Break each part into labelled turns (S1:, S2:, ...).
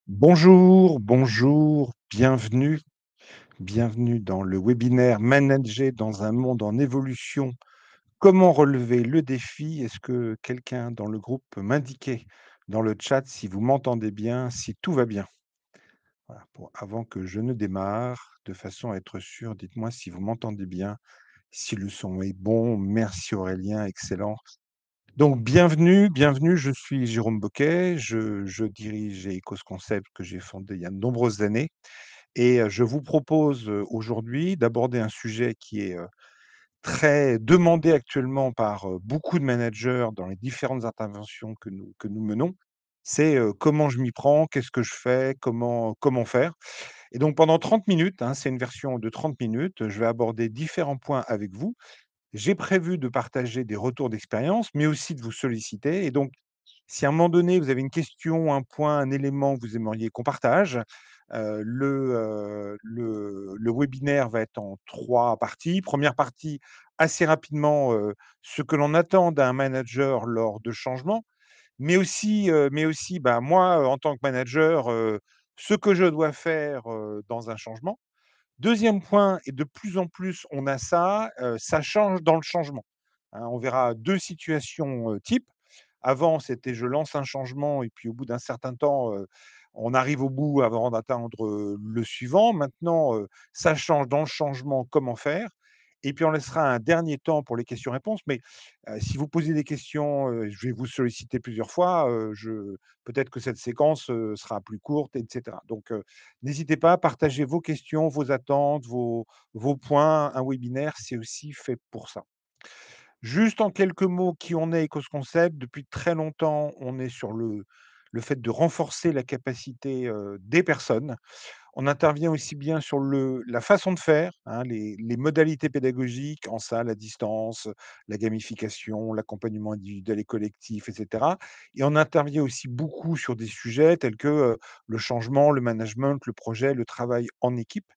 S1: Bonjour, bonjour, bienvenue dans le webinaire Manager dans un monde en évolution. Comment relever le défi? Est-ce que quelqu'un dans le groupe peut m'indiquer dans le chat si vous m'entendez bien, si tout va bien? Voilà, avant que je ne démarre, de façon à être sûr, dites-moi si vous m'entendez bien, si le son est bon. Merci Aurélien, excellent. Donc bienvenue, je suis Jérôme Boquet, je dirige Ecos Concept que j'ai fondé il y a de nombreuses années. Et je vous propose, aujourd'hui d'aborder un sujet qui est, très demandé actuellement par, beaucoup de managers dans les différentes interventions que nous menons. C'est, comment je m'y prends? Qu'est-ce que je fais? Comment faire? Et donc pendant 30 minutes, hein, c'est une version de 30 minutes, je vais aborder différents points avec vous. J'ai prévu de partager des retours d'expérience, mais aussi de vous solliciter. Et donc si à un moment donné, vous avez une question, un point, un élément que vous aimeriez qu'on partage, le webinaire va être en 3 parties. Première partie, assez rapidement, ce que l'on attend d'un manager lors de changements, mais aussi, bah, moi, en tant que manager, ce que je dois faire, dans un changement. Deuxième point, et de plus en plus on a ça, ça change dans le changement, hein. On verra 2 situations, types. Avant, c'était je lance un changement et puis au bout d'un certain temps, on arrive au bout avant d'atteindre, le suivant. Maintenant, ça change dans le changement, comment faire? Et puis on laissera un dernier temps pour les questions-réponses. Mais, si vous posez des questions, je vais vous solliciter plusieurs fois, je peut-être que cette séquence, sera plus courte et cetera. Donc, n'hésitez pas à partager vos questions, vos attentes, vos points. Un webinaire, c'est aussi fait pour ça. Juste en quelques mots, qui on est EcosConcept. Depuis très longtemps, on est sur le fait de renforcer la capacité, des personnes. On intervient aussi bien sur la façon de faire, hein, les modalités pédagogiques en salle, à distance, la gamification, l'accompagnement individuel et collectif et cetera. Et on intervient aussi beaucoup sur des sujets tels que, le changement, le management, le projet, le travail en équipe.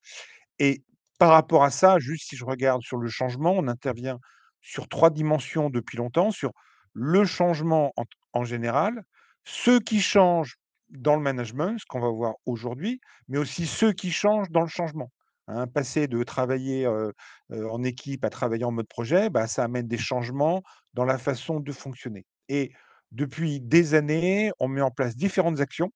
S1: Et par rapport à ça, juste si je regarde sur le changement, on intervient sur 3 dimensions depuis longtemps, sur le changement en général, ceux qui changent dans le management, ce qu'on va voir aujourd'hui, mais aussi ceux qui changent dans le changement, hein. Passer de travailler, en équipe à travailler en mode projet, bah, ça amène des changements dans la façon de fonctionner. Et depuis des années, on met en place différentes actions.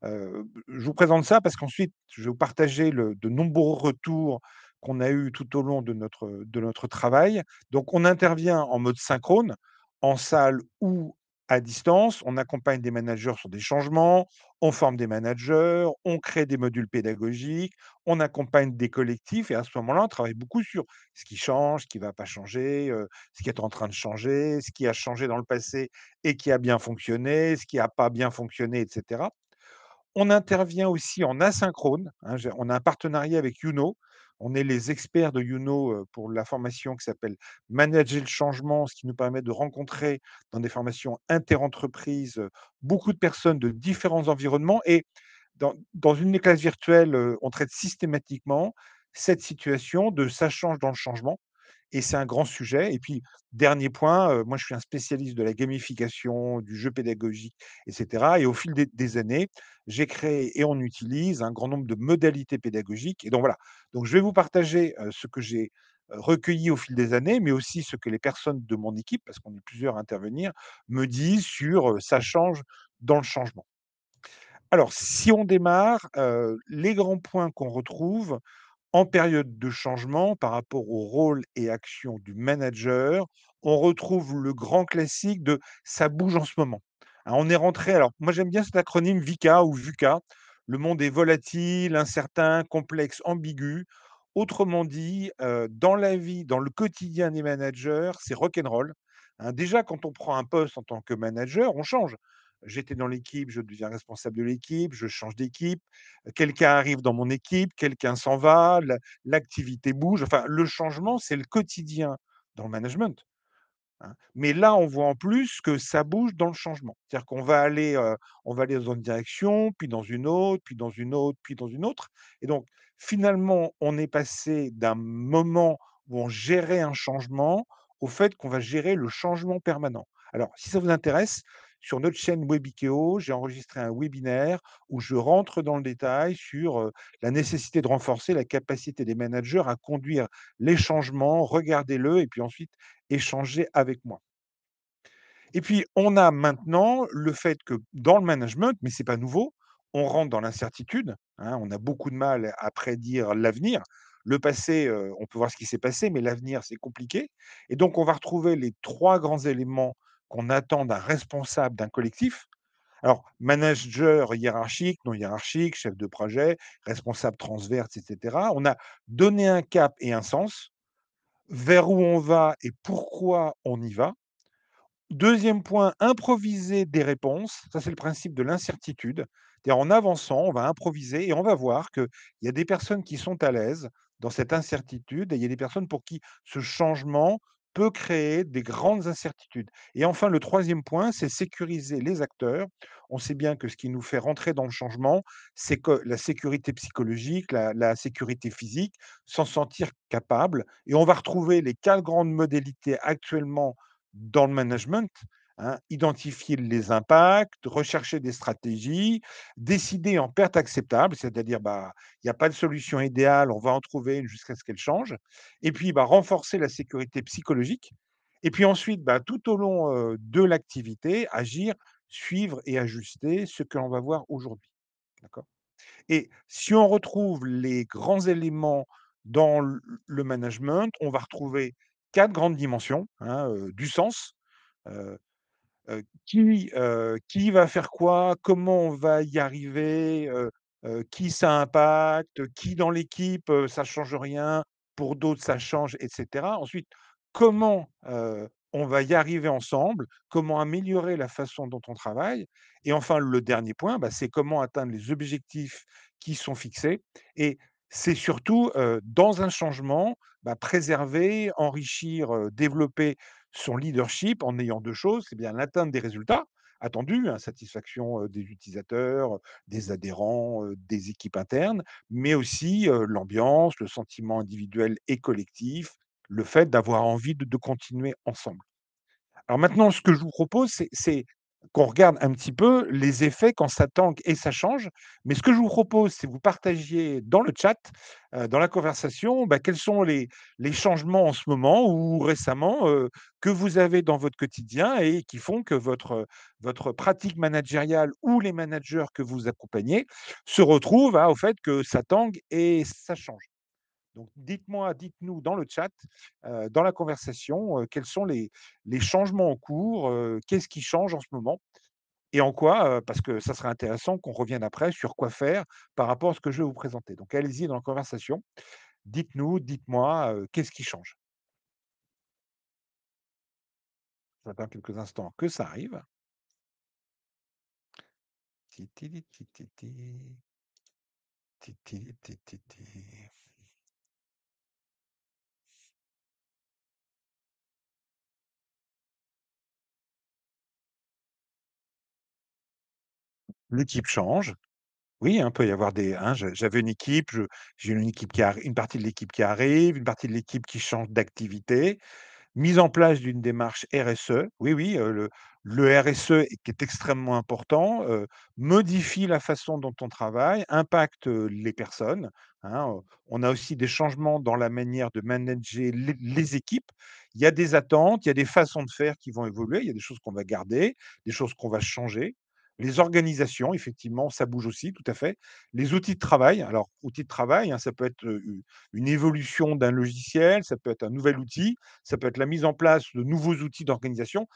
S1: Je vous présente ça parce qu'ensuite, je vais vous partager de nombreux retours qu'on a eus tout au long de notre travail. Donc on intervient en mode synchrone, en salle ou à distance. On accompagne des managers sur des changements, on forme des managers, on crée des modules pédagogiques, on accompagne des collectifs et à ce moment-là, on travaille beaucoup sur ce qui change, ce qui ne va pas changer, ce qui est en train de changer, ce qui a changé dans le passé et qui a bien fonctionné, ce qui n'a pas bien fonctionné et cetera. On intervient aussi en asynchrone, hein, on a un partenariat avec Youno. On est les experts de Youno, pour la formation qui s'appelle «Manager le changement», ce qui nous permet de rencontrer dans des formations interentreprises, beaucoup de personnes de différents environnements. Et dans une des classes virtuelles, on traite systématiquement cette situation de «ça change dans le changement». Et c'est un grand sujet. Et puis, dernier point, moi je suis un spécialiste de la gamification, du jeu pédagogique et cetera. Et au fil des années, j'ai créé et on utilise un grand nombre de modalités pédagogiques. Et donc voilà, donc je vais vous partager, ce que j'ai, recueilli au fil des années, mais aussi ce que les personnes de mon équipe, parce qu'on est plusieurs à intervenir, me disent sur, ça change dans le changement. Alors si on démarre, les grands points qu'on retrouve en période de changement par rapport au rôle et action du manager, on retrouve le grand classique de «ça bouge en ce moment». Hein, on est rentré, alors moi j'aime bien cet acronyme VUCA ou VUCA. Le monde est volatile, incertain, complexe, ambigu. Autrement dit, dans la vie, dans le quotidien des managers, c'est rock'n'roll, hein. Déjà quand on prend un poste en tant que manager, on change. J'étais dans l'équipe, je deviens responsable de l'équipe, je change d'équipe, quelqu'un arrive dans mon équipe, quelqu'un s'en va, l'activité bouge. Enfin, le changement, c'est le quotidien dans le management, hein. Mais là, on voit en plus que ça bouge dans le changement. C'est-à-dire qu'on va aller dans une direction, puis dans une autre, puis dans une autre, puis dans une autre. Et donc, finalement, on est passé d'un moment où on gérait un changement au fait qu'on va gérer le changement permanent. Alors, si ça vous intéresse, sur notre chaîne Webikeo, j'ai enregistré un webinaire où je rentre dans le détail sur, la nécessité de renforcer la capacité des managers à conduire les changements, regarder-le et puis ensuite échanger avec moi. Et puis, on a maintenant le fait que dans le management, mais c'est pas nouveau, on rentre dans l'incertitude, hein, on a beaucoup de mal à prédire l'avenir. Le passé, on peut voir ce qui s'est passé, mais l'avenir, c'est compliqué. Et donc, on va retrouver les 3 grands éléments qu'on attend d'un responsable d'un collectif. Alors, manager hiérarchique, non hiérarchique, chef de projet, responsable transverse, et cetera. On a donné un cap et un sens, vers où on va et pourquoi on y va. Deuxième point, improviser des réponses. Ça, c'est le principe de l'incertitude. C'est-à-dire en avançant, on va improviser et on va voir qu'il y a des personnes qui sont à l'aise dans cette incertitude et il y a des personnes pour qui ce changement peut créer des grandes incertitudes. Et enfin, le troisième point, c'est sécuriser les acteurs. On sait bien que ce qui nous fait rentrer dans le changement, c'est que la sécurité psychologique, la sécurité physique, s'en sentir capable. Et on va retrouver les 4 grandes modalités actuellement dans le management, hein, identifier les impacts, rechercher des stratégies, décider en perte acceptable, c'est-à-dire, bah, il y a pas de solution idéale, on va en trouver une jusqu'à ce qu'elle change et puis, bah, renforcer la sécurité psychologique et puis ensuite, bah, tout au long, de l'activité, agir, suivre et ajuster ce que l'on va voir aujourd'hui. D'accord? Et si on retrouve les grands éléments dans le management, on va retrouver 4 grandes dimensions, hein, du sens, heu qui va faire quoi? Comment on va y arriver? Qui ça impacte? Qui dans l'équipe, ça change rien, pour d'autres ça change et cetera. Ensuite, comment, on va y arriver ensemble? Comment améliorer la façon dont on travaille? Et enfin, le dernier point, bah, c'est comment atteindre les objectifs qui sont fixés et c'est surtout, dans un changement, bah, préserver, enrichir, développer son leadership en ayant 2 choses, c'est bien l'atteinte des résultats attendus, hein, satisfaction, des utilisateurs, des adhérents, des équipes internes, mais aussi, l'ambiance, le sentiment individuel et collectif, le fait d'avoir envie de continuer ensemble. Alors maintenant, ce que je vous propose, c'est qu'on regarde un petit peu les effets quand ça tangue et ça change. Mais ce que je vous propose, c'est que vous partagiez dans le chat, dans la conversation, bah, quels sont les changements en ce moment ou récemment, que vous avez dans votre quotidien et qui font que votre pratique managériale ou les managers que vous accompagnez se retrouvent au fait que ça tangue et ça change. Donc dites-nous dans le chat, dans la conversation, quels sont les changements en cours, qu'est-ce qui change en ce moment? Et en quoi, parce que ça serait intéressant qu'on revienne après sur quoi faire par rapport à ce que je vais vous présenter. Donc allez-y dans la conversation, dites-nous, dites-moi, qu'est-ce qui change? Ça va quelques instants que ça arrive. Ti ti ti ti ti ti. Ti ti ti ti ti. L'équipe change. Oui, hein, peut y avoir des hein, j'avais une équipe, j'ai une équipe une partie de l'équipe qui arrive, une partie de l'équipe qui change d'activité. Mise en place d'une démarche RSE. Oui, oui, le RSE qui est extrêmement important, modifie la façon dont on travaille, impacte, les personnes, hein, on a aussi des changements dans la manière de manager les équipes. Il y a des attentes, il y a des façons de faire qui vont évoluer, il y a des choses qu'on va garder, des choses qu'on va changer. Les organisations, effectivement, ça bouge aussi, tout à fait. Les outils de travail, alors outils de travail, hein, ça peut être, une évolution d'un logiciel, ça peut être un nouvel outil, ça peut être la mise en place de nouveaux outils d'organisation.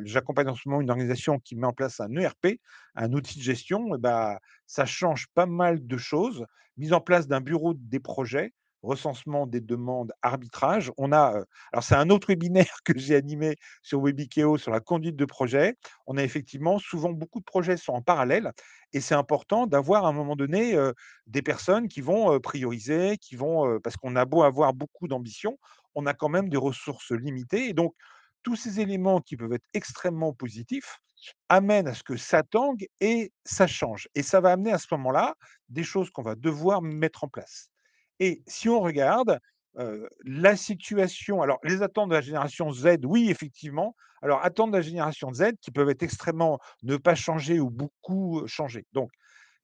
S1: J'accompagne en ce moment une organisation qui met en place un ERP, un outil de gestion, et bah, ça change pas mal de choses. Mise en place d'un bureau des projets, recensement des demandes, arbitrage. On a, alors c'est un autre webinaire que j'ai animé sur Webikeo sur la conduite de projet. On a effectivement souvent beaucoup de projets sont en parallèle et c'est important d'avoir à un moment donné, des personnes qui vont, prioriser, qui vont, parce qu'on a beau avoir beaucoup d'ambition, on a quand même des ressources limitées et donc tous ces éléments qui peuvent être extrêmement positifs amènent à ce que ça tangue et ça change et ça va amener à ce moment-là des choses qu'on va devoir mettre en place et si on regarde, La situation alors les attentes de la génération Z, oui, effectivement. Alors attentes de la génération Z qui peuvent être extrêmement ne pas changer ou beaucoup, changer. Donc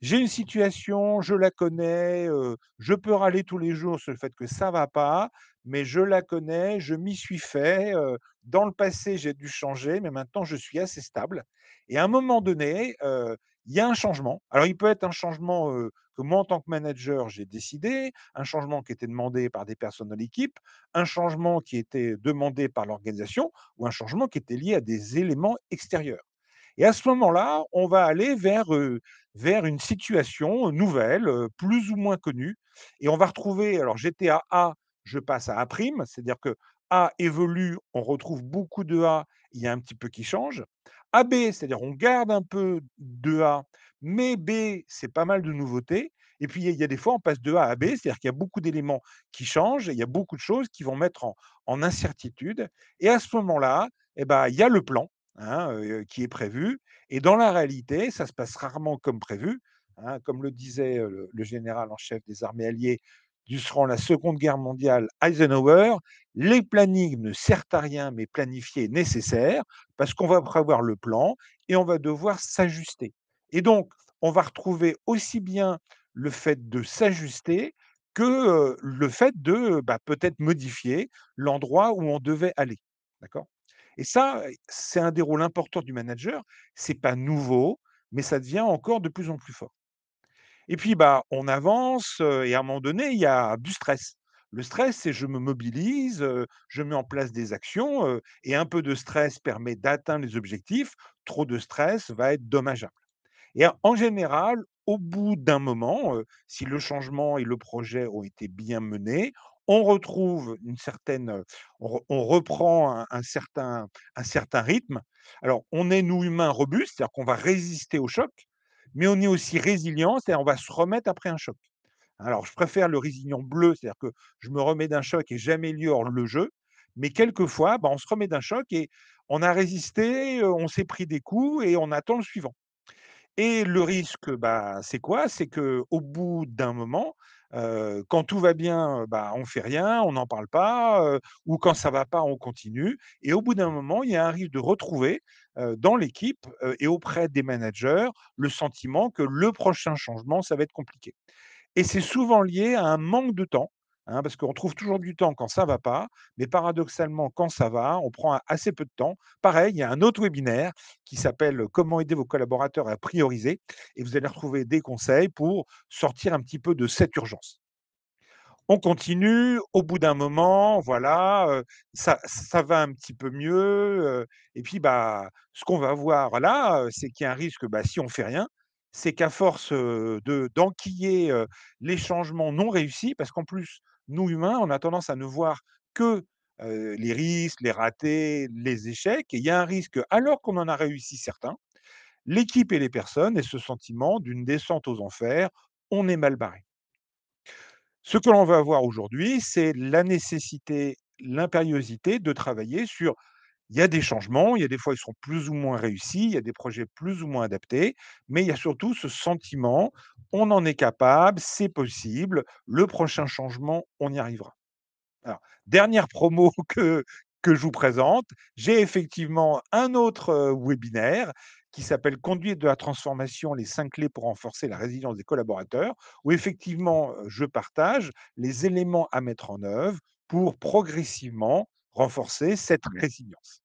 S1: j'ai une situation, je la connais, je peux râler tous les jours sur le fait que ça va pas, mais je la connais, je m'y suis fait, dans le passé, j'ai dû changer, mais maintenant je suis assez stable et à un moment donné, il y a un changement. Alors il peut être un changement, que moi en tant que manager, j'ai décidé, un changement qui était demandé par des personnes de l'équipe, un changement qui était demandé par l'organisation ou un changement qui était lié à des éléments extérieurs. Et à ce moment-là, on va aller vers une situation nouvelle, plus ou moins connue et on va retrouver alors j'étais à A, je passe à A', c'est-à-dire que A évolue, on retrouve beaucoup de A, il y a un petit peu qui change. AB, c'est-à-dire on garde un peu de A, mais B, c'est pas mal de nouveautés et puis il y a des fois on passe de A à B, c'est-à-dire qu'il y a beaucoup d'éléments qui changent et il y a beaucoup de choses qui vont mettre en incertitude et à ce moment-là, et ben, il y a le plan, hein, qui est prévu et dans la réalité, ça se passe rarement comme prévu, hein. Comme le disait, le général en chef des armées alliées durant la Seconde Guerre mondiale, Eisenhower: «Les plannings ne servent à rien, mais planifier est nécessaire, parce qu'on va prévoir le plan et on va devoir s'ajuster» et donc on va retrouver aussi bien le fait de s'ajuster que, le fait de, bah, peut-être modifier l'endroit où on devait aller. D'accord? Et ça, c'est un des rôles importants du manager. C'est pas nouveau, mais ça devient encore de plus en plus fort. Et puis, bah, on avance, et à un moment donné, il y a du stress. Le stress, c'est je me mobilise, je mets en place des actions, et un peu de stress permet d'atteindre les objectifs. Trop de stress va être dommageable. Et en général, au bout d'un moment, si le changement et le projet ont été bien menés, on retrouve une certaine, on reprend un certain rythme. Alors, on est, nous, humains, robustes, c'est-à-dire qu'on va résister au choc, mais on est aussi résilient, c'est-à-dire on va se remettre après un choc. Alors, je préfère le résilient bleu, c'est-à-dire que je me remets d'un choc et j'améliore le jeu, mais quelquefois, bah, on se remet d'un choc et on a résisté, on s'est pris des coups et on attend le suivant. Et le risque, bah, c'est quoi? C'est qu'au bout d'un moment, quand tout va bien, bah, on fait rien, on n'en parle pas, ou quand ça va pas, on continue et au bout d'un moment, il y a un risque de retrouver, dans l'équipe, et auprès des managers, le sentiment que le prochain changement, ça va être compliqué. Et c'est souvent lié à un manque de temps, hein, parce qu'on trouve toujours du temps quand ça va pas, mais paradoxalement, quand ça va, on prend assez peu de temps. Pareil, il y a un autre webinaire qui s'appelle «Comment aider vos collaborateurs à prioriser» et vous allez retrouver des conseils pour sortir un petit peu de cette urgence. On continue, au bout d'un moment, voilà, ça va un petit peu mieux, et puis, bah, ce qu'on va voir là, c'est qu'il y a un risque, bah, si on fait rien, c'est qu'à force, d'enquiller, les changements non réussis, parce qu'en plus, nous humains, on a tendance à ne voir que, les risques, les ratés, les échecs et il y a un risque, alors qu'on en a réussi certains, l'équipe et les personnes aient ce sentiment d'une descente aux enfers, on est mal barré. Ce que l'on va avoir aujourd'hui, c'est la nécessité, l'impériosité de travailler sur il y a des changements, il y a des fois ils sont plus ou moins réussis, il y a des projets plus ou moins adaptés, mais il y a surtout ce sentiment, on en est capable, c'est possible, le prochain changement, on y arrivera. Alors, dernière promo que je vous présente, j'ai effectivement un autre, webinaire qui s'appelle «Conduite de la transformation, les 5 clés pour renforcer la résilience des collaborateurs», où effectivement, je partage les éléments à mettre en œuvre pour progressivement renforcer cette résilience.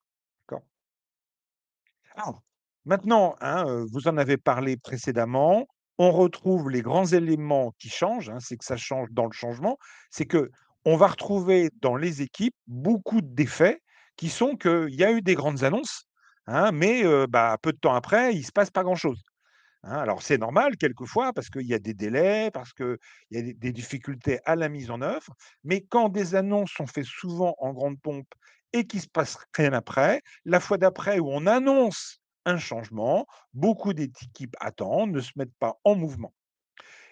S1: D'accord? Alors, maintenant, hein, vous en avez parlé précédemment, on retrouve les grands éléments qui changent, hein, c'est que ça change dans le changement. C'est qu'on va retrouver dans les équipes beaucoup d'effets qui sont qu'il y a eu des grandes annonces, hein, mais bah, peu de temps après, il ne se passe pas grand-chose. Hein, alors c'est normal quelquefois parce qu'il y a des délais, parce qu'il y a des difficultés à la mise en œuvre, mais quand des annonces sont faites souvent en grande pompe et qu'il ne se passe rien après, la fois d'après où on annonce un changement, beaucoup d'équipes attendent, ne se mettent pas en mouvement.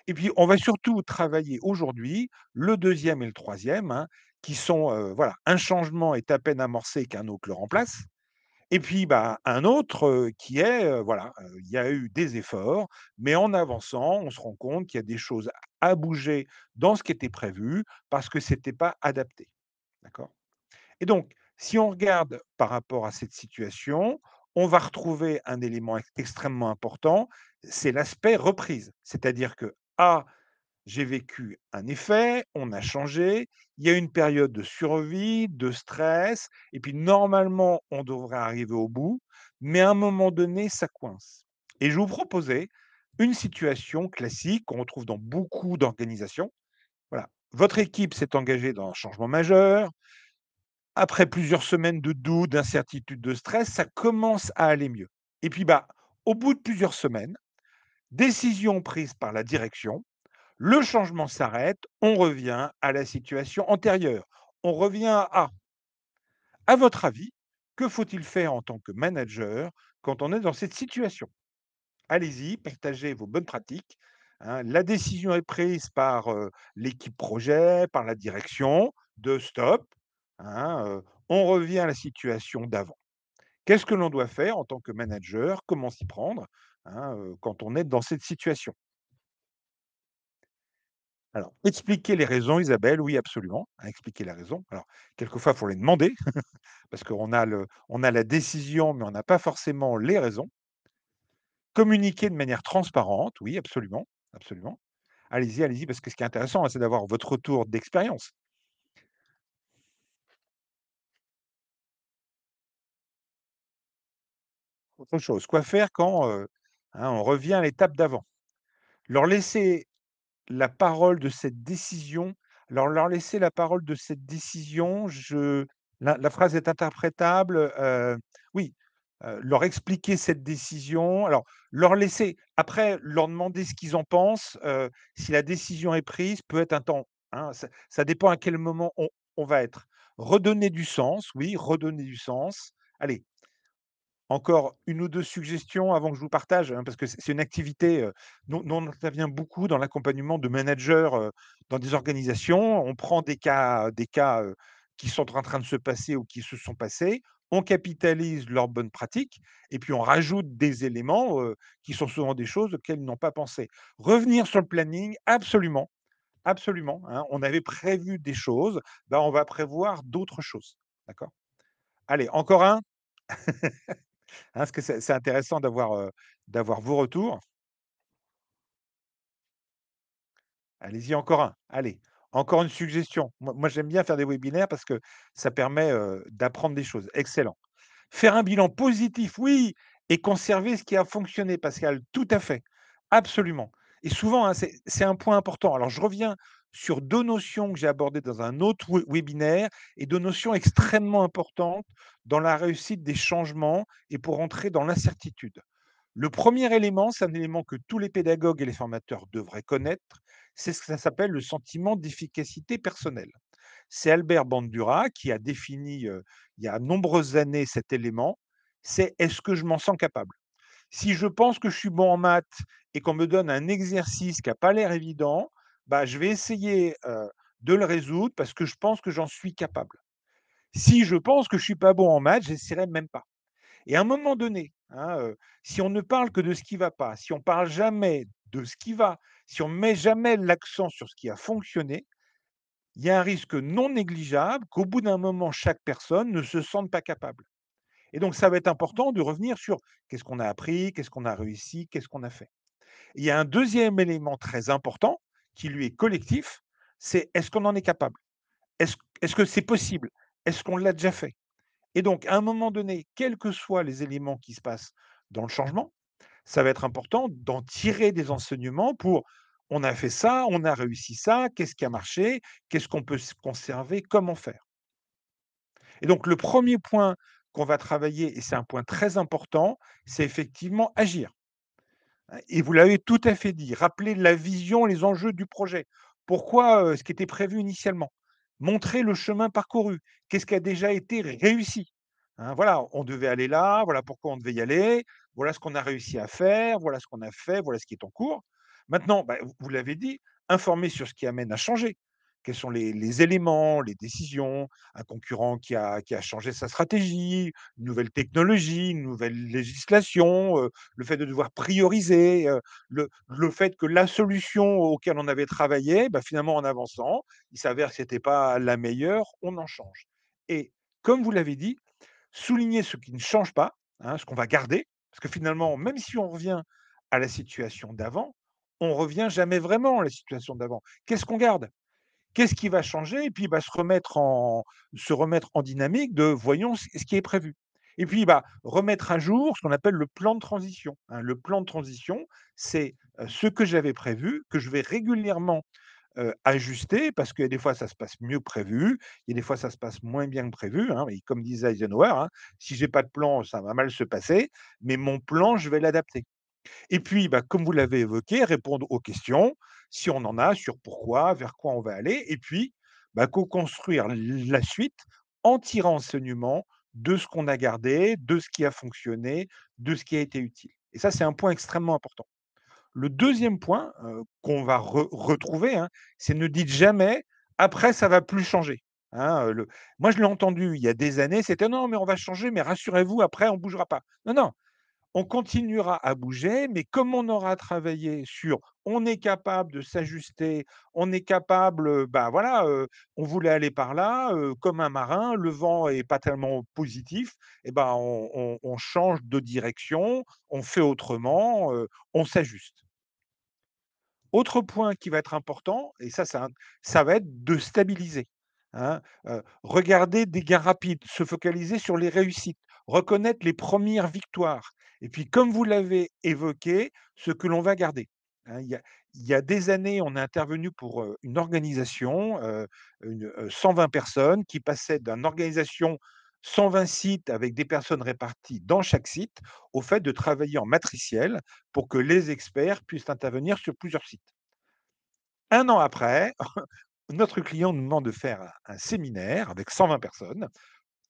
S1: Et puis on va surtout travailler aujourd'hui le deuxième et le troisième, hein, qui sont, voilà, un changement est à peine amorcé qu'un autre le remplace Et puis, bah, un autre, qui est, voilà, il y a eu des efforts, mais en avançant, on se rend compte qu'il y a des choses à bouger dans ce qui était prévu parce que c'était pas adapté. D'accord? Et donc, si on regarde par rapport à cette situation, on va retrouver un élément extrêmement important, c'est l'aspect reprise. C'est-à-dire que, A, j'ai vécu un effet, on a changé, il y a une période de survie, de stress, et puis normalement, on devrait arriver au bout, mais à un moment donné, ça coince. Et je vous proposais une situation classique qu'on retrouve dans beaucoup d'organisations. Voilà, votre équipe s'est engagée dans un changement majeur. Après plusieurs semaines de doute, d'incertitude, de stress, ça commence à aller mieux. Et puis, bah, au bout de plusieurs semaines, décision prise par la direction, le changement s'arrête, on revient à la situation antérieure. On revient à votre avis, que faut-il faire en tant que manager quand on est dans cette situation? Allez-y, partagez vos bonnes pratiques, hein. La décision est prise par, l'équipe projet, par la direction de stop, hein, on revient à la situation d'avant. Qu'est-ce que l'on doit faire en tant que manager? Comment s'y prendre, hein, quand on est dans cette situation? Alors, expliquer les raisons, Isabelle, oui, absolument, hein, expliquer les raisons. Alors, quelquefois, il faut les demander parce on a la décision, mais on n'a pas forcément les raisons. Communiquer de manière transparente, oui, absolument, absolument. Allez-y, allez-y, parce que ce qui est intéressant, hein, c'est d'avoir votre retour d'expérience. Autre chose, quoi faire quand, hein, on revient à l'étape d'avant? Leur laisser la parole de cette décision, alors leur laisser la parole de cette décision, je la phrase est interprétable, oui, leur expliquer cette décision, alors leur laisser après leur demander ce qu'ils en pensent, si la décision est prise, peut être un temps, hein, ça dépend à quel moment on va être. Redonner du sens, oui, redonner du sens. Allez, encore une ou 2 suggestions avant que je vous partage, hein, parce que c'est une activité, nous on intervient beaucoup dans l'accompagnement de managers, dans des organisations. On prend des cas, qui sont en train de se passer ou qui se sont passés. On capitalise leurs bonnes pratiques et puis on rajoute des éléments, qui sont souvent des choses auxquelles ils n'ont pas pensé. Revenir sur le planning, absolument, absolument, hein. On avait prévu des choses, bah, on va prévoir d'autres choses. D'accord? Allez, encore un? Hein, parce que c'est intéressant d'avoir vos retours. Allez-y, encore un. Allez, encore une suggestion. Moi, j'aime bien faire des webinaires parce que ça permet, d'apprendre des choses. Excellent. Faire un bilan positif, oui, et conserver ce qui a fonctionné, Pascal, tout à fait, absolument. Et souvent, hein, c'est un point important. Alors je reviens sur 2 notions que j'ai abordées dans un autre webinaire et 2 notions extrêmement importantes dans la réussite des changements et pour entrer dans l'incertitude. Le premier élément, c'est un élément que tous les pédagogues et les formateurs devraient connaître, c'est ce que ça s'appelle le sentiment d'efficacité personnelle. C'est Albert Bandura qui a défini, il y a nombreuses années cet élément, c'est: «Est-ce que je m'en sens capable?» Si je pense que je suis bon en maths et qu'on me donne un exercice qui a pas l'air évident, bah, je vais essayer, de le résoudre parce que je pense que j'en suis capable. Si je pense que je suis pas bon en maths, j'essaierai même pas. Et à un moment donné, hein, si on ne parle que de ce qui va pas, si on parle jamais de ce qui va, si on met jamais l'accent sur ce qui a fonctionné, il y a un risque non négligeable qu'au bout d'un moment, chaque personne ne se sente pas capable. Et donc, ça va être important de revenir sur qu'est-ce qu'on a appris, qu'est-ce qu'on a réussi, qu'est-ce qu'on a fait. Il y a un deuxième élément très important qui lui est collectif, c'est est-ce qu'on en est capable? Est-ce que c'est possible? Est-ce qu'on l'a déjà fait? Et donc, à un moment donné, quels que soient les éléments qui se passent dans le changement, ça va être important d'en tirer des enseignements pour on a fait ça, on a réussi ça, qu'est-ce qui a marché, qu'est-ce qu'on peut conserver, comment faire. Et donc, le premier point qu'on va travailler, et c'est un point très important, c'est effectivement agir. Hein, et vous l'avez tout à fait dit, rappeler la vision, les enjeux du projet. Pourquoi ce qui était prévu initialement? Montrer le chemin parcouru. Qu'est-ce qui a déjà été réussi? Hein, voilà, on devait aller là, voilà pourquoi on devait y aller, voilà ce qu'on a réussi à faire, voilà ce qu'on a fait, voilà ce qui est en cours. Maintenant, bah, vous l'avez dit, informer sur ce qui amène à changer. Quels sont les éléments, les décisions, un concurrent qui a changé sa stratégie, une nouvelle technologie, une nouvelle législation, le fait de devoir prioriser, le fait que la solution auquel on avait travaillé, bah, finalement en avançant, il s'avère que c'était pas la meilleure, on en change. Et comme vous l'avez dit, souligner ce qui ne change pas, hein, ce qu'on va garder, parce que finalement, même si on revient à la situation d'avant, on revient jamais vraiment à la situation d'avant. Qu'est-ce qu'on garde? Qu'est-ce qui va changer? Et puis, bah, se remettre en dynamique de voyons ce qui est prévu. Et puis, bah, remettre à jour ce qu'on appelle le plan de transition, hein. Le plan de transition, c'est, ce que j'avais prévu, que je vais régulièrement ajuster parce que des fois ça se passe mieux que prévu, et des fois ça se passe moins bien que prévu, hein, et comme disait Eisenhower, hein: «Si j'ai pas de plan, ça va mal se passer, mais mon plan, je vais l'adapter». Et puis, bah, comme vous l'avez évoqué, répondre aux questions, si on en a, sur pourquoi, vers quoi on va aller, et puis, bah, co-construire la suite en tirant enseignement de ce qu'on a gardé, de ce qui a fonctionné, de ce qui a été utile. Et ça, c'est un point extrêmement important. Le deuxième point, qu'on va retrouver, hein, c'est ne dites jamais: «Après ça va plus changer». Hein, moi je l'ai entendu il y a des années, c'était: «Non mais on va changer, mais rassurez-vous après on bougera pas». Non, non, on continuera à bouger, mais comme on aura travaillé sur on est capable de s'ajuster, on est capable, bah, voilà, on voulait aller par là, comme un marin, le vent est pas tellement positif, et ben on change de direction, on fait autrement, on s'ajuste. Autre point qui va être important, et ça va être de stabiliser, hein, regarder des gains rapides, se focaliser sur les réussites, reconnaître les premières victoires, et puis comme vous l'avez évoqué, ce que l'on va garder, hein. Il y a des années, on est intervenu pour, une organisation, 120 personnes qui passaient d'une organisation 120 sites avec des personnes réparties dans chaque site, au fait de travailler en matriciel pour que les experts puissent intervenir sur plusieurs sites. 1 an après, notre client nous demande de faire un séminaire avec 120 personnes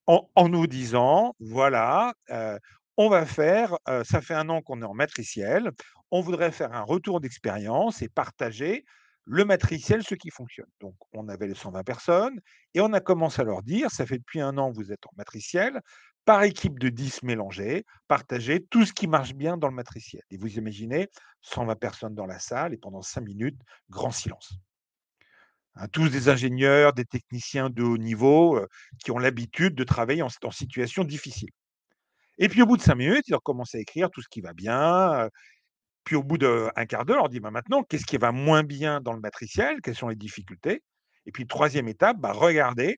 S1: en nous disant: «Voilà, on va faire, ça fait 1 an qu'on est en matriciel, on voudrait faire un retour d'expérience et partager le matriciel, ce qui fonctionne». Donc on avait les 120 personnes et on a commencé à leur dire: «Ça fait depuis 1 an que vous êtes en matriciel, par équipe de 10 mélangés, partagez tout ce qui marche bien dans le matriciel». Et vous imaginez 120 personnes dans la salle et pendant 5 minutes, grand silence. Hein, tous des ingénieurs, des techniciens de haut niveau, qui ont l'habitude de travailler en situation difficile. Et puis au bout de 5 minutes, ils ont commencé à écrire tout ce qui va bien, puis au bout d'un quart d'heure, on leur dit: «Bah, maintenant, qu'est-ce qui va moins bien dans le matriciel? Quelles sont les difficultés?» Et puis troisième étape, bah, regardez,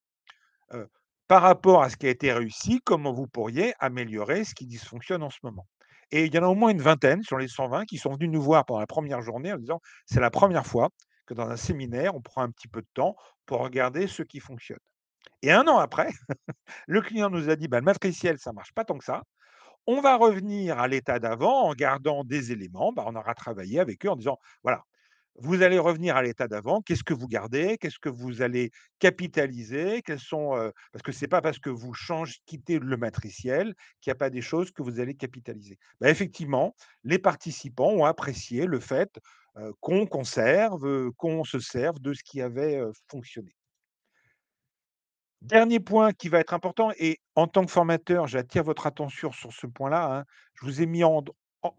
S1: heu, par rapport à ce qui a été réussi, comment vous pourriez améliorer ce qui dysfonctionne en ce moment? Et il y en a au moins une vingtaine sur les 120 qui sont venus nous voir pendant la première journée en disant: «C'est la première fois que dans un séminaire, on prend un petit peu de temps pour regarder ce qui fonctionne». Et 1 an après, le client nous a dit: «Bah, le matriciel, ça marche pas tant que ça. On va revenir à l'état d'avant en gardant des éléments». Bah, on aura travaillé avec eux en disant: «Voilà, vous allez revenir à l'état d'avant. Qu'est-ce que vous gardez? Qu'est-ce que vous allez capitaliser? Quels sont, parce que c'est pas parce que vous quittez le matriciel qu'il y a pas des choses que vous allez capitaliser». Bah, effectivement, les participants ont apprécié le fait, qu'on conserve, qu'on se serve de ce qui avait, fonctionné. Dernier point qui va être important, et en tant que formateur, j'attire votre attention sur ce point-là, hein. Je vous ai mis en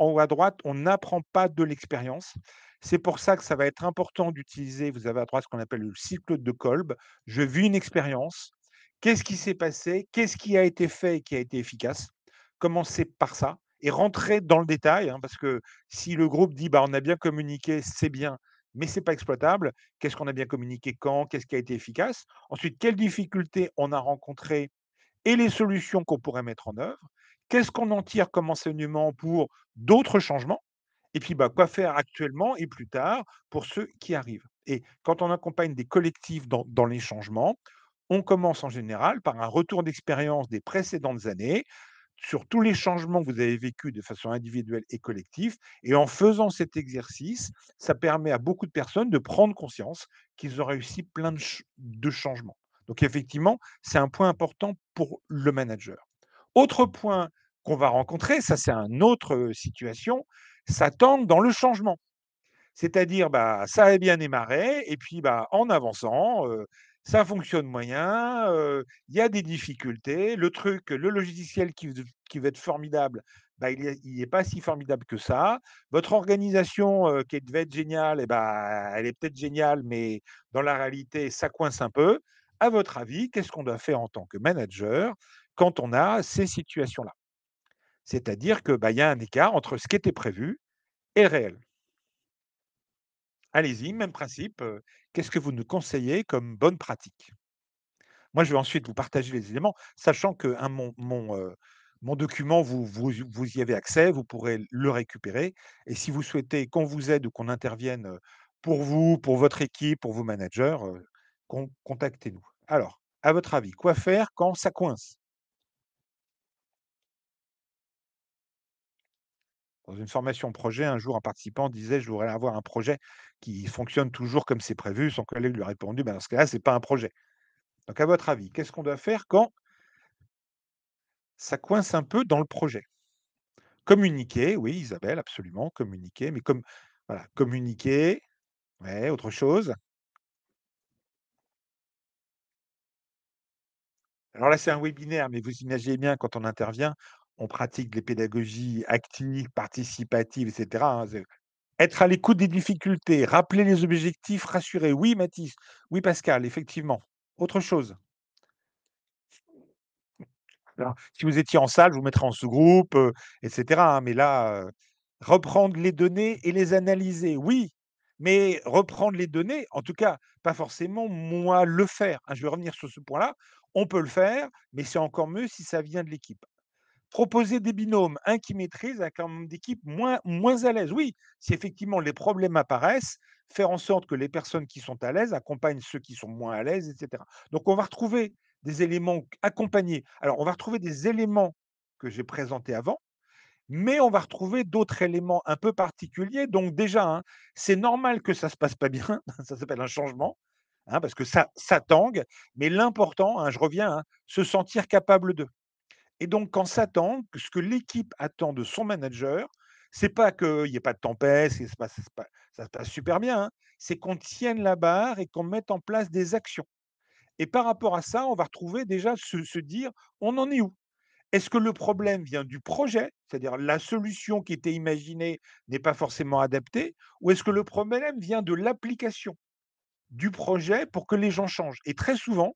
S1: haut à droite, on n'apprend pas de l'expérience. C'est pour ça que ça va être important d'utiliser, vous avez à droite ce qu'on appelle le cycle de Kolb. Je vis une expérience. Qu'est-ce qui s'est passé? Qu'est-ce qui a été fait et qui a été efficace? Commencez par ça et rentrez dans le détail, hein, parce que si le groupe dit: «Bah, on a bien communiqué, c'est bien, mais c'est pas exploitable», qu'est-ce qu'on a bien communiqué quand? Qu'est-ce qui a été efficace? Ensuite, quelles difficultés on a rencontrées et les solutions qu'on pourrait mettre en œuvre? Qu'est-ce qu'on en tire comme enseignement pour d'autres changements? Et puis, bah, quoi faire actuellement et plus tard pour ceux qui arrivent? Et quand on accompagne des collectifs dans les changements, on commence en général par un retour d'expérience des précédentes années sur tous les changements que vous avez vécus de façon individuelle et collective. Et en faisant cet exercice, ça permet à beaucoup de personnes de prendre conscience qu'ils ont réussi plein de changements. Donc effectivement, c'est un point important pour le manager. Autre point qu'on va rencontrer, ça c'est une autre situation, ça tangue dans le changement. C'est-à-dire, bah, ça a bien démarré et puis, bah, en avançant, ça fonctionne moyen, il y a des difficultés. Le logiciel qui va être formidable, bah, il est pas si formidable que ça. Votre organisation, qui devait être géniale et bah, elle est peut-être géniale, mais dans la réalité, ça coince un peu. À votre avis, qu'est-ce qu'on doit faire en tant que manager quand on a ces situations-là? C'est-à-dire que, bah, il y a un écart entre ce qui était prévu et le réel. Allez-y, même principe, qu'est-ce que vous nous conseillez comme bonne pratique? Moi, je vais ensuite vous partager les éléments, sachant que, hein, mon document, vous y avez accès, vous pourrez le récupérer et si vous souhaitez qu'on vous aide ou qu'on intervienne, pour vous, pour votre équipe, pour vos managers, contactez-nous. Alors, à votre avis, quoi faire quand ça coince? Dans une formation projet, un jour, un participant disait: «Je voudrais avoir un projet qui fonctionne toujours comme c'est prévu». Son collègue lui a répondu: «Ben, dans ce cas-là, c'est pas un projet». Donc à votre avis, qu'est-ce qu'on doit faire quand ça coince un peu dans le projet? Communiquer, oui, Isabelle, absolument, communiquer, mais comme voilà, communiquer, ouais, autre chose? Alors là, c'est un webinaire, mais vous imaginez bien quand on intervient, on pratique les pédagogies actives, participatives et cetera, hein, c'est être à l'écoute des difficultés, rappeler les objectifs, rassurer. Oui, Mathis, oui, Pascal, effectivement. Autre chose? Alors, si vous étiez en salle, je vous mettrais en sous-groupe, et cetera, hein, mais là, reprendre les données et les analyser, oui, mais reprendre les données, en tout cas, pas forcément moi le faire, hein. Je vais revenir sur ce point-là. On peut le faire, mais c'est encore mieux si ça vient de l'équipe. Proposer des binômes, un qui maîtrise avec un membre d'équipe moins à l'aise. Oui, si effectivement les problèmes apparaissent, faire en sorte que les personnes qui sont à l'aise accompagnent ceux qui sont moins à l'aise et cetera. Donc on va retrouver des éléments accompagnés. Alors on va retrouver des éléments que j'ai présentés avant, mais on va retrouver d'autres éléments un peu particuliers. Donc déjà, hein, c'est normal que ça se passe pas bien, ça s'appelle un changement, hein, parce que ça tangue, mais l'important, hein, je reviens, hein, se sentir capable de. Et donc, quand s'attend, que ce que l'équipe attend de son manager, c'est pas qu'il y ait pas de tempête, et ça se passe super bien, hein. C'est qu'on tienne la barre et qu'on mette en place des actions. Et par rapport à ça, on va retrouver déjà se dire: «On en est où?» Est-ce que le problème vient du projet? C'est-à-dire la solution qui était imaginée n'est pas forcément adaptée? Ou est-ce que le problème vient de l'application du projet pour que les gens changent? Et très souvent,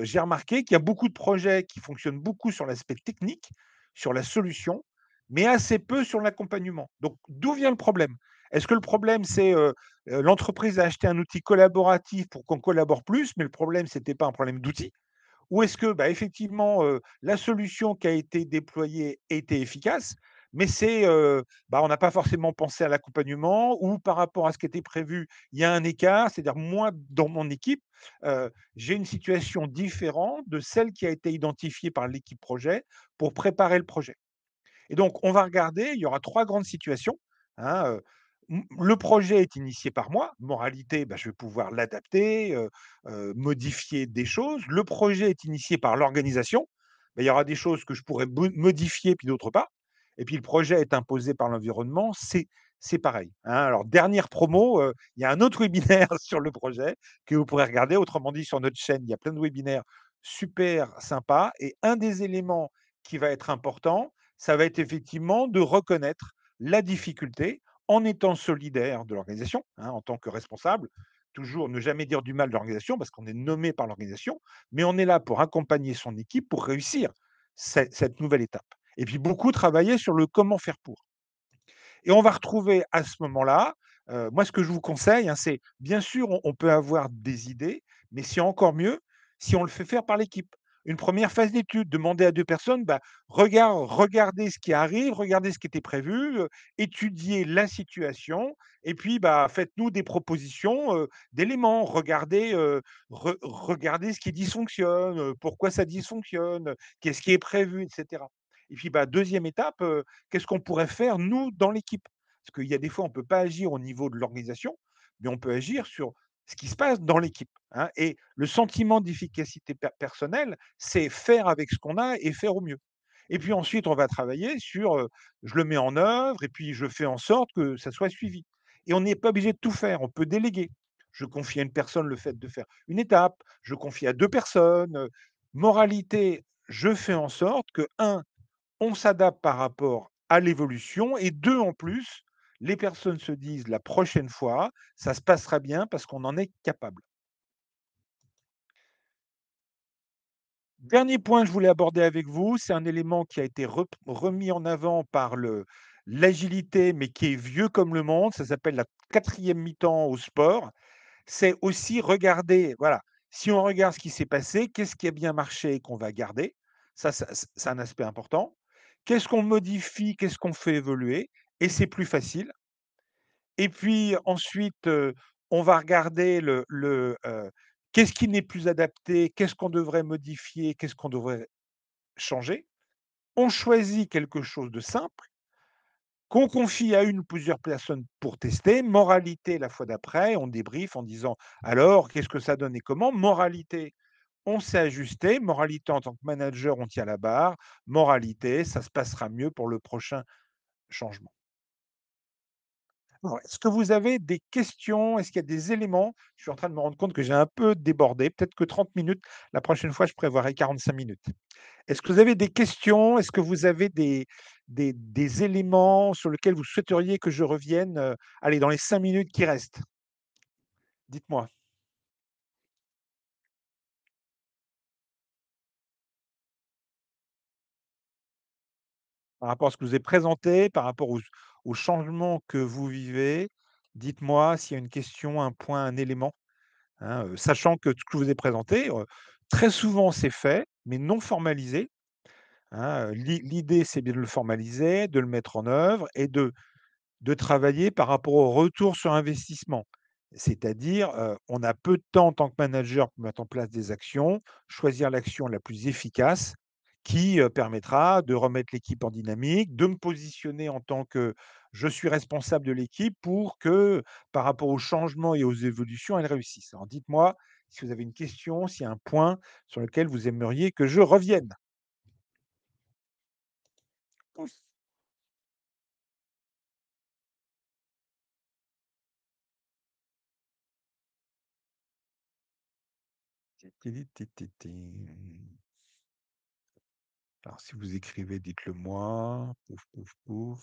S1: j'ai remarqué qu'il y a beaucoup de projets qui fonctionnent beaucoup sur l'aspect technique, sur la solution, mais assez peu sur l'accompagnement. Donc d'où vient le problème? Est-ce que le problème c'est, l'entreprise a acheté un outil collaboratif pour qu'on collabore plus, mais le problème c'était pas un problème d'outil? Ou est-ce que, bah, effectivement, la solution qui a été déployée était efficace, mais bah, on n'a pas forcément pensé à l'accompagnement ou par rapport à ce qui était prévu, il y a un écart. C'est-à-dire moi, dans mon équipe, j'ai une situation différente de celle qui a été identifiée par l'équipe projet pour préparer le projet. Et donc, on va regarder, il y aura 3 grandes situations, hein, le projet est initié par moi, moralité, bah, je vais pouvoir l'adapter, modifier des choses. Le projet est initié par l'organisation, bah, il y aura des choses que je pourrais modifier, puis d'autres pas. Et puis le projet est imposé par l'environnement, c'est pareil, hein. Alors dernière promo, il y a un autre webinaire sur le projet que vous pourrez regarder. Autrement dit, sur notre chaîne, il y a plein de webinaires super sympas et un des éléments qui va être important, ça va être effectivement de reconnaître la difficulté en étant solidaire de l'organisation, hein, en tant que responsable. Toujours ne jamais dire du mal de l'organisation parce qu'on est nommé par l'organisation, mais on est là pour accompagner son équipe pour réussir cette nouvelle étape. Et puis beaucoup travailler sur le comment faire pour. Et on va retrouver à ce moment-là, moi ce que je vous conseille, hein, c'est bien sûr on peut avoir des idées, mais c'est encore mieux si on le fait faire par l'équipe. Une première phase d'étude, demander à 2 personnes, bah, regardez ce qui arrive, regardez ce qui était prévu, étudiez la situation et puis, bah, faites-nous des propositions, d'éléments. Regardez ce qui dysfonctionne, pourquoi ça dysfonctionne, qu'est-ce qui est prévu et cetera. Et puis, bah, 2e étape, qu'est-ce qu'on pourrait faire nous dans l'équipe? Parce qu'il y a des fois, on ne peut pas agir au niveau de l'organisation, mais on peut agir sur ce qui se passe dans l'équipe, hein. Et le sentiment d'efficacité personnelle, c'est faire avec ce qu'on a et faire au mieux. Et puis ensuite, on va travailler sur, je le mets en œuvre et puis je fais en sorte que ça soit suivi. et on n'est pas obligé de tout faire, on peut déléguer. Je confie à une personne le fait de faire une étape, je confie à 2 personnes, moralité, je fais en sorte que un, on s'adapte par rapport à l'évolution et 2 en plus, les personnes se disent: «La prochaine fois, ça se passera bien parce qu'on en est capable». Dernier point que je voulais aborder avec vous, c'est un élément qui a été remis en avant par l'agilité, mais qui est vieux comme le monde. Ça s'appelle la quatrième mi-temps au sport. C'est aussi regarder, voilà, si on regarde ce qui s'est passé, qu'est-ce qui a bien marché et qu'on va garder? Ça, c'est un aspect important. Qu'est-ce qu'on modifie? Qu'est-ce qu'on fait évoluer? Et c'est plus facile. Et puis ensuite, on va regarder qu'est-ce qui n'est plus adapté? Qu'est-ce qu'on devrait modifier? Qu'est-ce qu'on devrait changer? On choisit quelque chose de simple, qu'on confie à une ou plusieurs personnes pour tester. Moralité, la fois d'après, on débrief en disant: «Alors, qu'est-ce que ça donne et comment?» Moralité, on s'est ajusté. Moralité, en tant que manager, on tient la barre. Moralité, ça se passera mieux pour le prochain changement. Alors, est-ce que vous avez des questions? Est-ce qu'il y a des éléments? Je suis en train de me rendre compte que j'ai un peu débordé. Peut-être que 30 minutes, la prochaine fois, je prévoirai 45 minutes. Est-ce que vous avez des questions? Est-ce que vous avez des éléments sur lesquels vous souhaiteriez que je revienne, allez, dans les 5 minutes qui restent? Dites-moi, par rapport à ce que je vous ai présenté, par rapport aux changements que vous vivez, dites-moi s'il y a une question, un point, un élément, hein, sachant que ce que je vous ai présenté, très souvent c'est fait, mais non formalisé, hein, l'idée c'est bien de le formaliser, de le mettre en œuvre et de travailler par rapport au retour sur investissement. C'est-à-dire, on a peu de temps en tant que manager pour mettre en place des actions, choisir l'action la plus efficace qui, permettra de remettre l'équipe en dynamique, de me positionner en tant que je suis responsable de l'équipe pour que, par rapport aux changements et aux évolutions, elle réussisse. Alors dites-moi si vous avez une question, s'il y a un point sur lequel vous aimeriez que je revienne? Alors si vous écrivez, dites-le moi. Pouf, pouf, pouf.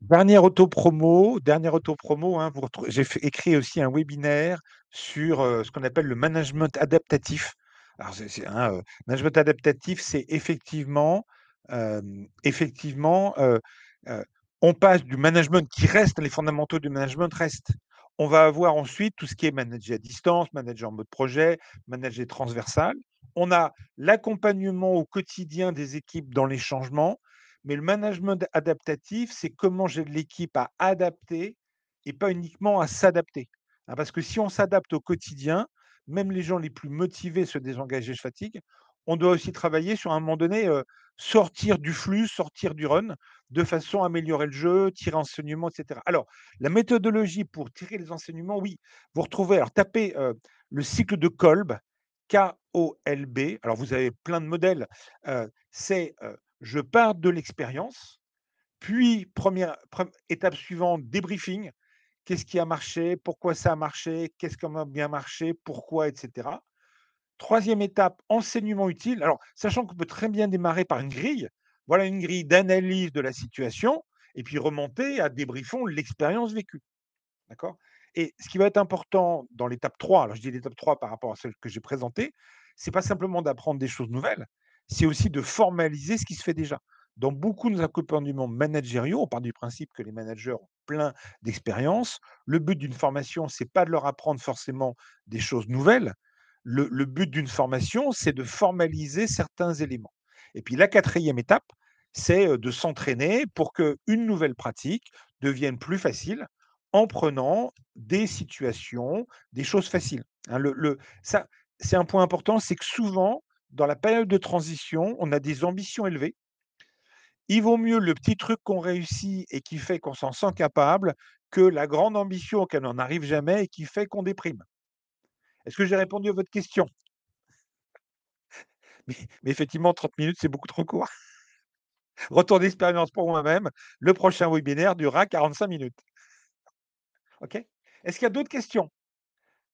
S1: Dernière auto-promo, hein, vous retrou j'ai fait écrit aussi un webinaire sur, ce qu'on appelle le management adaptatif. Alors management adaptatif, c'est effectivement, on passe du management qui reste les fondamentaux du management restent. On va avoir ensuite tout ce qui est manager à distance, manager en mode projet, manager transversal. On a l'accompagnement au quotidien des équipes dans les changements, mais le management adaptatif, c'est comment j'aide l'équipe à adapter et pas uniquement à s'adapter. Hein, parce que si on s'adapte au quotidien, même les gens les plus motivés se désengagent et se fatiguent. On doit aussi travailler sur un moment donné, sortir du flux, sortir du run, de façon à améliorer le jeu, tirer enseignement, et cetera. Alors, la méthodologie pour tirer les enseignements, oui, vous retrouvez alors tapez, le cycle de Kolb, Kolb. Alors vous avez plein de modèles, c'est, je pars de l'expérience, puis étape suivante, débriefing. Qu'est-ce qui a marché? Pourquoi ça a marché? Qu'est-ce qui a bien marché? Pourquoi? Et cetera. 3e étape, enseignement utile. Alors, sachant qu'on peut très bien démarrer par une grille. Voilà une grille d'analyse de la situation et puis remonter à débriefons l'expérience vécue. D'accord? Et ce qui va être important dans l'étape 3, alors je dis l'étape 3 par rapport à celle que j'ai présentée, c'est pas simplement d'apprendre des choses nouvelles, c'est aussi de formaliser ce qui se fait déjà. Dans beaucoup de nos accompagnements managériaux, on part du principe que les managers ont plein d'expérience. Le but d'une formation, c'est pas de leur apprendre forcément des choses nouvelles. Le but d'une formation, c'est de formaliser certains éléments. Et puis la quatrième étape, c'est de s'entraîner pour qu'une nouvelle pratique devienne plus facile en prenant des situations, des choses faciles. Hein, ça, c'est un point important, c'est que souvent, dans la période de transition, on a des ambitions élevées. Il vaut mieux le petit truc qu'on réussit et qui fait qu'on s'en sent capable que la grande ambition auquel on n'arrive jamais et qui fait qu'on déprime. Est-ce que j'ai répondu à votre question? Mais effectivement, 30 minutes, c'est beaucoup trop court. Retour d'expérience pour moi-même, le prochain webinaire durera 45 minutes. OK? Est-ce qu'il y a d'autres questions?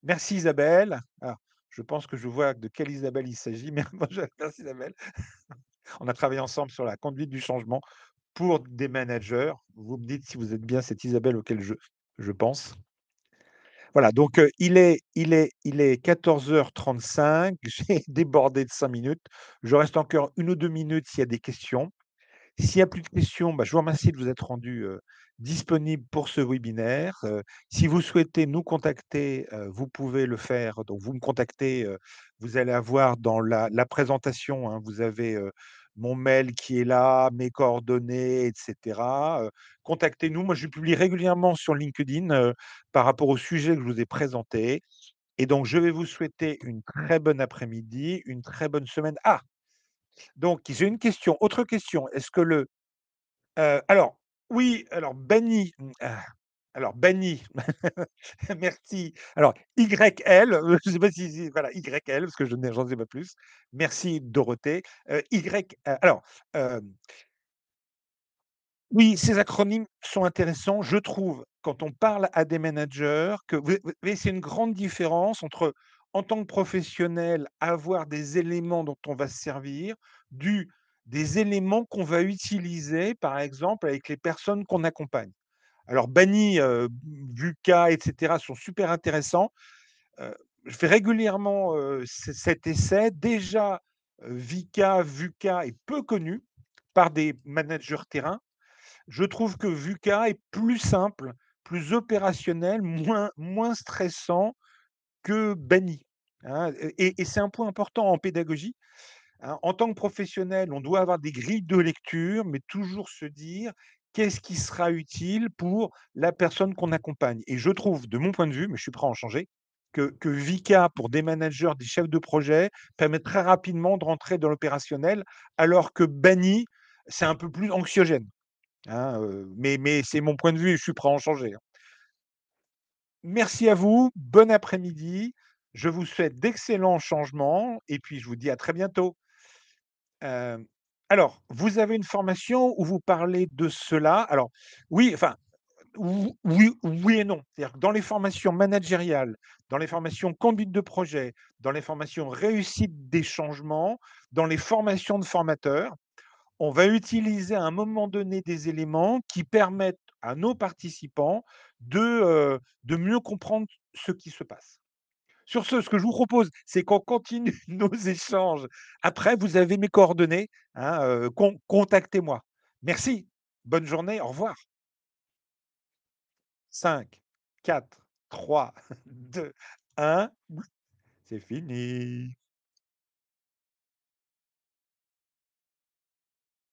S1: Merci Isabelle. Alors, je pense que je vois de quelle Isabelle il s'agit, mais moi je merci Isabelle. On a travaillé ensemble sur la conduite du changement pour des managers. Vous me dites si vous êtes bien cette Isabelle auquel je pense. Voilà, donc il est 14h35. J'ai débordé de 5 minutes. Je reste encore 1 ou 2 minutes s'il y a des questions. S'il y a plus de questions, bah, je vous remercie de vous être rendu, disponible pour ce webinaire. Si vous souhaitez nous contacter, vous pouvez le faire. Donc vous me contactez, vous allez avoir dans la présentation, hein, vous avez, mon mail qui est là, mes coordonnées et cetera. Contactez-nous. Moi, je publie régulièrement sur LinkedIn, par rapport au sujet que je vous ai présenté et donc je vais vous souhaiter une très bonne après-midi, une très bonne semaine. Ah! Donc j'ai une question, autre question. Est-ce que alors oui, alors banni, alors banni, merci. Alors YL, je ne sais pas si voilà YL parce que j'en sais pas plus. Merci Dorothée. Alors, hem, oui, ces acronymes sont intéressants. Je trouve, quand on parle à des managers que vous voyez, c'est une grande différence entre, en tant que professionnel, avoir des éléments dont on va se servir, du des éléments qu'on va utiliser, par exemple, avec les personnes qu'on accompagne. Alors Banni, VUCA et cetera sont super intéressants. Heu, je fais régulièrement, cet essai. Déjà, Vika, VUCA est peu connu par des managers terrain. Je trouve que VUCA est plus simple, plus opérationnel, moins stressant que Banni, hein, et c'est un point important en pédagogie, hein. En tant que professionnel, on doit avoir des grilles de lecture, mais toujours se dire: «Qu'est-ce qui sera utile pour la personne qu'on accompagne?» Et je trouve, de mon point de vue, mais je suis prêt à en changer, que VICA pour des managers, des chefs de projet, permet très rapidement de rentrer dans l'opérationnel, alors que Banni, c'est un peu plus anxiogène. Hein, mais c'est mon point de vue et je suis prêt à en changer, hein. Merci à vous, bon après-midi. Je vous souhaite d'excellents changements et puis je vous dis à très bientôt. Hem, alors, vous avez une formation où vous parlez de cela? Alors oui, enfin, oui et non. C'est-à-dire que dans les formations managériales, dans les formations conduite de projet, dans les formations réussite des changements, dans les formations de formateurs, on va utiliser à un moment donné des éléments qui permettent à nos participants de mieux comprendre ce qui se passe. Sur ce que je vous propose, c'est qu'on continue nos échanges. Après, vous avez mes coordonnées, hein, contactez-moi. Merci, bonne journée, au revoir. 5, 4, 3, 2, 1. C'est fini.